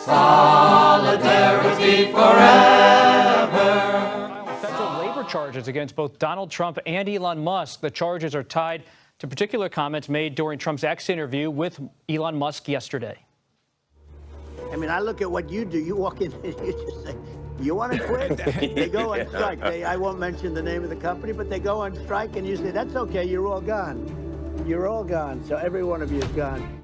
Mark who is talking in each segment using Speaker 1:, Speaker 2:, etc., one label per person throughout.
Speaker 1: Solidarity forever.
Speaker 2: Federal labor charges against both Donald Trump and Elon Musk. The charges are tied to particular comments made during Trump's X interview with Elon Musk yesterday.
Speaker 3: I mean, I look at what you do. You walk in and you just say, you want to quit? They go on strike. I won't mention the name of the company, but they go on strike and you say, that's okay, you're all gone. You're all gone. So every one of you is gone.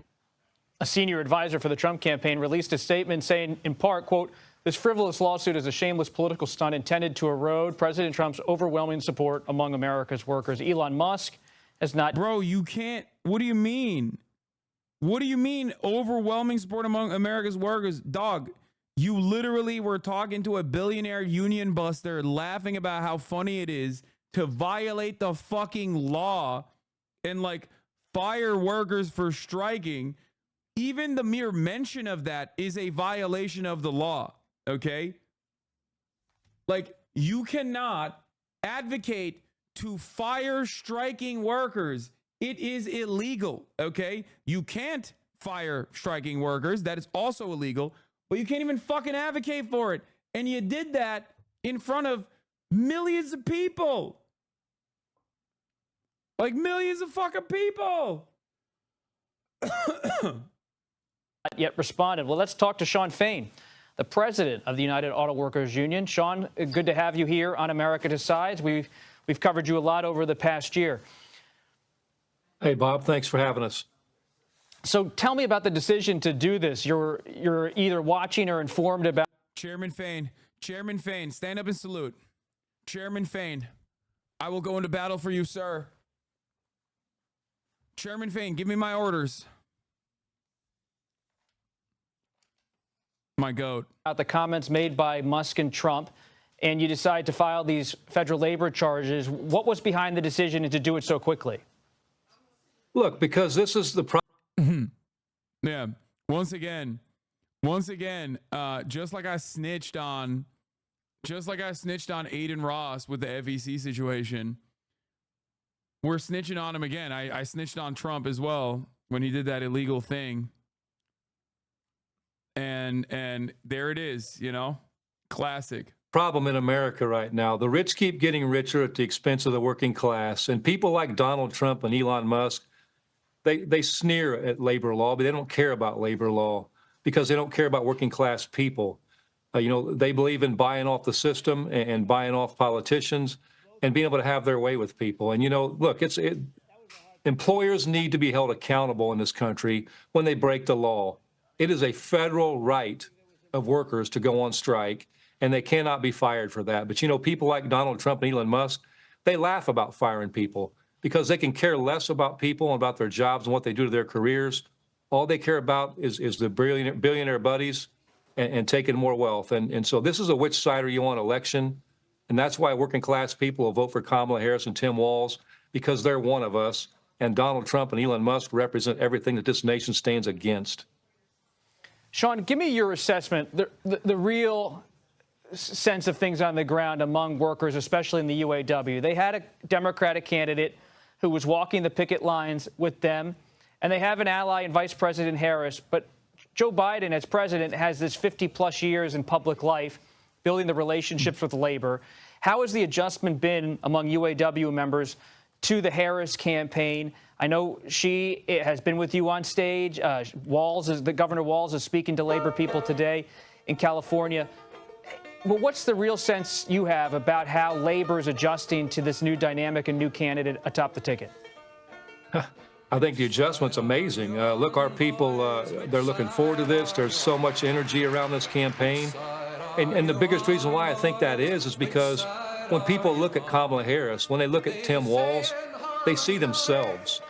Speaker 2: A senior advisor for the Trump campaign released a statement saying, in part, quote, this frivolous lawsuit is a shameless political stunt intended to erode President Trump's overwhelming support among America's workers. Elon Musk has not.
Speaker 4: Bro, you can't. What do you mean? What do you mean overwhelming support among America's workers? Dog, you literally were talking to a billionaire union buster laughing about how funny it is to violate the fucking law and like fire workers for striking. Even the mere mention of that is a violation of the law, okay? Like, you cannot advocate to fire striking workers. It is illegal, okay? You can't fire striking workers. That is also illegal, but you can't even fucking advocate for it. And you did that in front of millions of people. Like millions of fucking people.
Speaker 2: Not yet responded. Well, let's talk to Shawn Fain, the president of the United Auto Workers Union. Shawn, good to have you here on America Decides. We've covered you a lot over the past year.
Speaker 5: Hey, Bob, thanks for having us.
Speaker 2: So tell me about the decision to do this. You're either watching or informed about.
Speaker 4: Chairman Fain, stand up and salute. Chairman Fain, I will go into battle for you, sir. Chairman Fain, give me my orders. My goat.
Speaker 2: About the comments made by Musk and Trump, and you decide to file these federal labor charges. What was behind the decision and to do it so quickly?
Speaker 5: Look, because this is the problem.
Speaker 4: Yeah. Once again, just like I snitched on Aiden Ross with the FEC situation, we're snitching on him again. I snitched on Trump as well when he did that illegal thing. And there it is, you know, classic.
Speaker 5: Problem in America right now. The rich keep getting richer at the expense of the working class. And people like Donald Trump and Elon Musk, they sneer at labor law, but they don't care about labor law because they don't care about working class people. You know, they believe in buying off the system and buying off politicians and being able to have their way with people. And, you know, look, employers need to be held accountable in this country when they break the law. It is a federal right of workers to go on strike, and they cannot be fired for that. But, you know, people like Donald Trump and Elon Musk, they laugh about firing people because they can care less about people and about their jobs and what they do to their careers. All they care about is the billionaire buddies and taking more wealth. And so this is a which side are you on election. And that's why working class people will vote for Kamala Harris and Tim Walz, because they're one of us. And Donald Trump and Elon Musk represent everything that this nation stands against.
Speaker 2: Shawn, give me your assessment, the real sense of things on the ground among workers, especially in the UAW. They had a Democratic candidate who was walking the picket lines with them, and they have an ally in Vice President Harris. But Joe Biden, as president, has this 50-plus years in public life, building the relationships with labor. How has the adjustment been among UAW members to the Harris campaign? I know she has been with you on stage. Governor Walz is speaking to labor people today in California. But what's the real sense you have about how labor is adjusting to this new dynamic and new candidate atop the ticket?
Speaker 5: I think the adjustment's amazing. Look, our people, they're looking forward to this. There's so much energy around this campaign. And the biggest reason why I think that is because when people look at Kamala Harris, when they look at Tim Walz, they see themselves.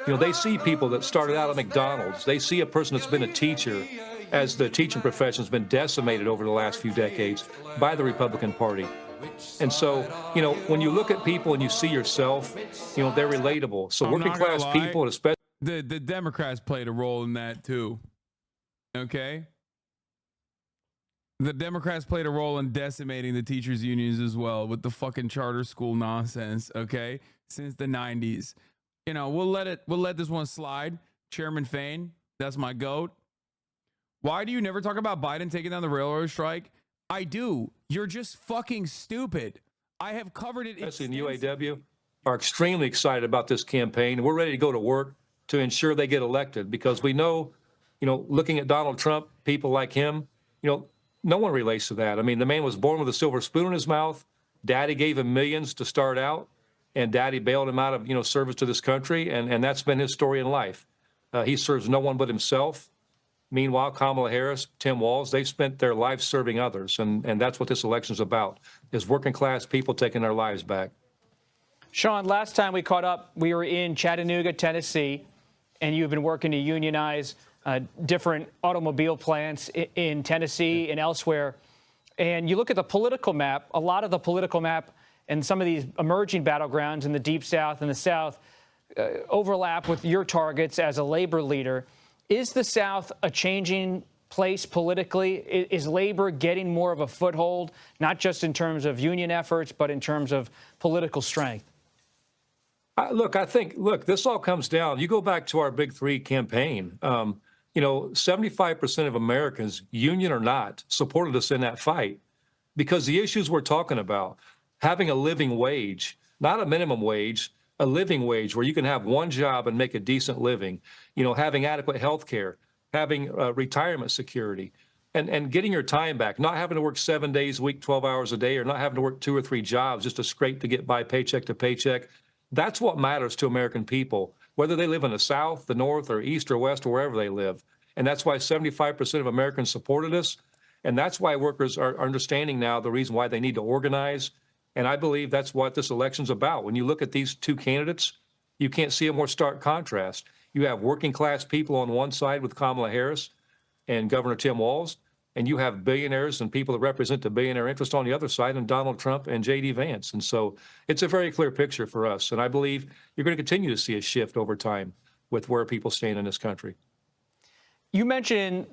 Speaker 5: You know, they see people that started out at McDonald's. They see a person that's been a teacher, as the teaching profession has been decimated over the last few decades by the Republican Party. And so, you know, when you look at people and you see yourself, you know, they're relatable. So working class people, and especially
Speaker 4: the Democrats played a role in that too. Okay? The Democrats played a role in decimating the teachers' unions as well with the fucking charter school nonsense, okay? Since the 90s. You know, we'll let this one slide. Chairman Fain, that's my goat. Why do you never talk about Biden taking down the railroad strike? I do. You're just fucking stupid. I have covered it.
Speaker 5: Especially in UAW, are extremely excited about this campaign. We're ready to go to work to ensure they get elected because we know, looking at Donald Trump, people like him, no one relates to that. I mean, the man was born with a silver spoon in his mouth. Daddy gave him millions to start out, and Daddy bailed him out of, service to this country, and that's been his story in life. He serves no one but himself. Meanwhile, Kamala Harris, Tim Walz, they've spent their lives serving others, and that's what this election is about, is working class people taking their lives back.
Speaker 2: Shawn, last time we caught up, we were in Chattanooga, Tennessee, and you've been working to unionize different automobile plants in Tennessee and elsewhere. And you look at the political map, a lot of the political map and some of these emerging battlegrounds in the Deep South and the South overlap with your targets as a labor leader. Is the South a changing place politically? Is labor getting more of a foothold, not just in terms of union efforts, but in terms of political strength?
Speaker 5: I think this all comes down. You go back to our Big Three campaign. 75% of Americans, union or not, supported us in that fight because the issues we're talking about, having a living wage, not a minimum wage, a living wage where you can have one job and make a decent living, having adequate health care, having retirement security, and getting your time back, not having to work 7 days a week, 12 hours a day, or not having to work 2 or 3 jobs just to scrape to get by paycheck to paycheck. That's what matters to American people, whether they live in the South, the North, or East, or West, or wherever they live. And that's why 75% of Americans supported us. And that's why workers are understanding now the reason why they need to organize. And I believe that's what this election's about. When you look at these two candidates, you can't see a more stark contrast. You have working class people on one side with Kamala Harris and Governor Tim Walz, and you have billionaires and people that represent the billionaire interest on the other side, and Donald Trump and J.D. Vance. And so it's a very clear picture for us. And I believe you're going to continue to see a shift over time with where people stand in this country.
Speaker 2: You mentioned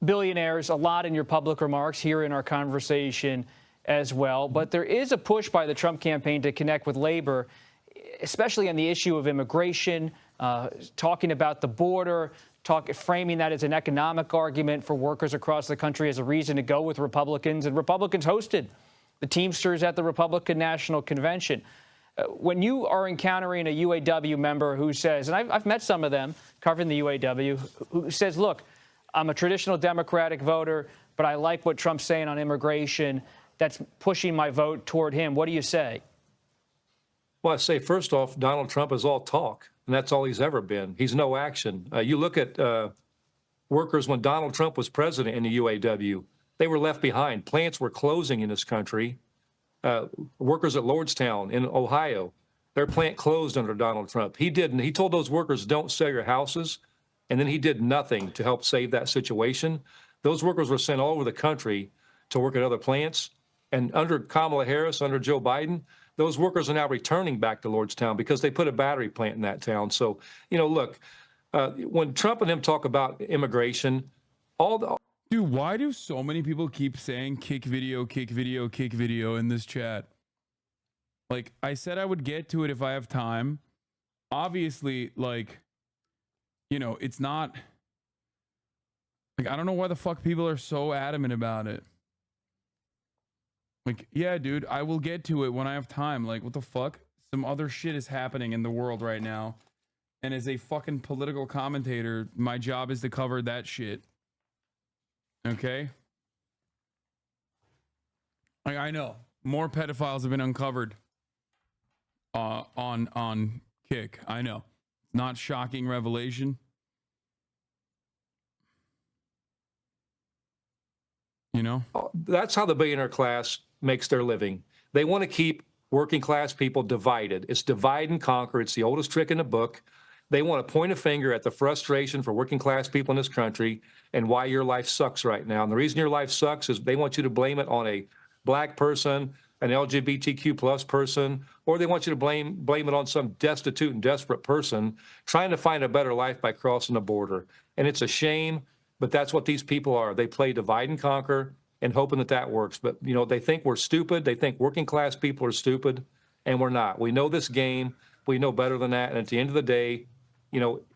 Speaker 2: billionaires a lot in your public remarks here in our conversation as well. But there is a push by the Trump campaign to connect with labor, especially on the issue of immigration, talking about the border, framing that as an economic argument for workers across the country as a reason to go with Republicans. And Republicans hosted the Teamsters at the Republican National Convention. When you are encountering a UAW member who says, and I've met some of them covering the UAW, who says, look, I'm a traditional Democratic voter, but I like what Trump's saying on immigration. That's pushing my vote toward him. What do you say?
Speaker 5: Well, I say, first off, Donald Trump is all talk, and that's all he's ever been. He's no action. You look at workers when Donald Trump was president in the UAW, they were left behind. Plants were closing in this country. Workers at Lordstown in Ohio, their plant closed under Donald Trump. He told those workers, don't sell your houses, and then he did nothing to help save that situation. Those workers were sent all over the country to work at other plants. And under Kamala Harris, under Joe Biden, those workers are now returning back to Lordstown because they put a battery plant in that town. So, look, when Trump and him talk about immigration,
Speaker 4: Dude, why do so many people keep saying kick video, kick video, kick video in this chat? Like, I said I would get to it if I have time. Obviously, it's not... I don't know why the fuck people are so adamant about it. Yeah, dude, I will get to it when I have time. What the fuck? Some other shit is happening in the world right now. And as a fucking political commentator, my job is to cover that shit. Okay? I know. More pedophiles have been uncovered on Kick. I know. Not shocking revelation.
Speaker 5: That's how the billionaire class makes their living. They want to keep working class people divided. It's divide and conquer. It's the oldest trick in the book. They want to point a finger at the frustration for working class people in this country and why your life sucks right now. And the reason your life sucks is they want you to blame it on a black person, an LGBTQ plus person, or they want you to blame it on some destitute and desperate person trying to find a better life by crossing the border. And it's a shame, but that's what these people are. They play divide and conquer and hoping that works. But, they think we're stupid. They think working class people are stupid, and we're not. We know this game. We know better than that. And at the end of the day,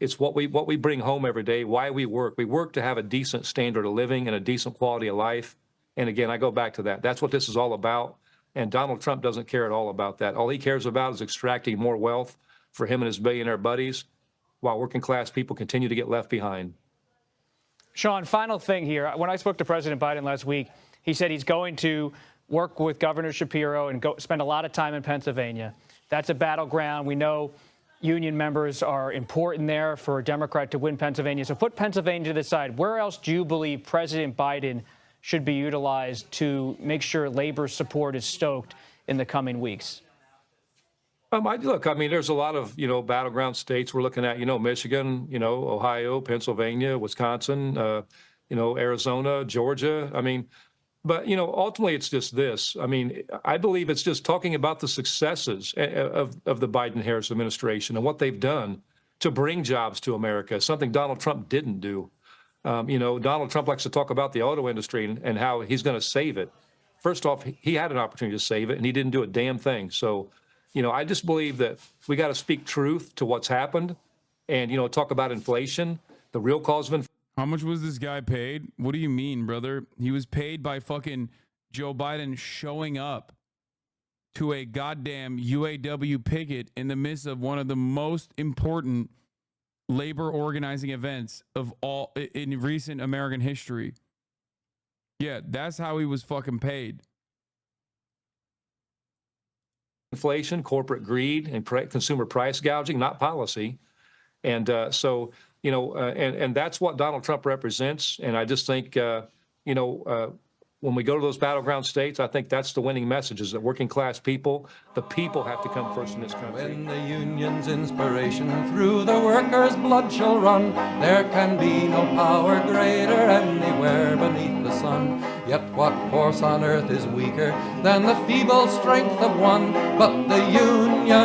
Speaker 5: it's what we bring home every day, why we work. We work to have a decent standard of living and a decent quality of life. And again, I go back to that. That's what this is all about. And Donald Trump doesn't care at all about that. All he cares about is extracting more wealth for him and his billionaire buddies, while working class people continue to get left behind.
Speaker 2: Shawn, final thing here. When I spoke to President Biden last week, he said he's going to work with Governor Shapiro and go spend a lot of time in Pennsylvania. That's a battleground. We know union members are important there for a Democrat to win Pennsylvania. So put Pennsylvania to the side. Where else do you believe President Biden should be utilized to make sure labor support is stoked in the coming weeks?
Speaker 5: Look, I mean, there's a lot of, battleground states we're looking at, Michigan, Ohio, Pennsylvania, Wisconsin, Arizona, Georgia. I mean, but, ultimately it's just this. I mean, I believe it's just talking about the successes of the Biden-Harris administration and what they've done to bring jobs to America, something Donald Trump didn't do. Donald Trump likes to talk about the auto industry and how he's going to save it. First off, he had an opportunity to save it, and he didn't do a damn thing. So, I just believe that we got to speak truth to what's happened and, talk about inflation, the real cause of inflation.
Speaker 4: How much was this guy paid? What do you mean, brother? He was paid by fucking Joe Biden showing up to a goddamn UAW picket in the midst of one of the most important labor organizing events of all in recent American history. Yeah, that's how he was fucking paid.
Speaker 5: Inflation, corporate greed, and consumer price gouging, not policy. And so, and that's what Donald Trump represents. And I just think, when we go to those battleground states, I think that's the winning message, is that working class people, the people have to come first in this country.
Speaker 1: When the union's inspiration through the workers' blood shall run, there can be no power greater anywhere beneath the sun. Yet what force on earth is weaker than the feeble strength of one? But the union.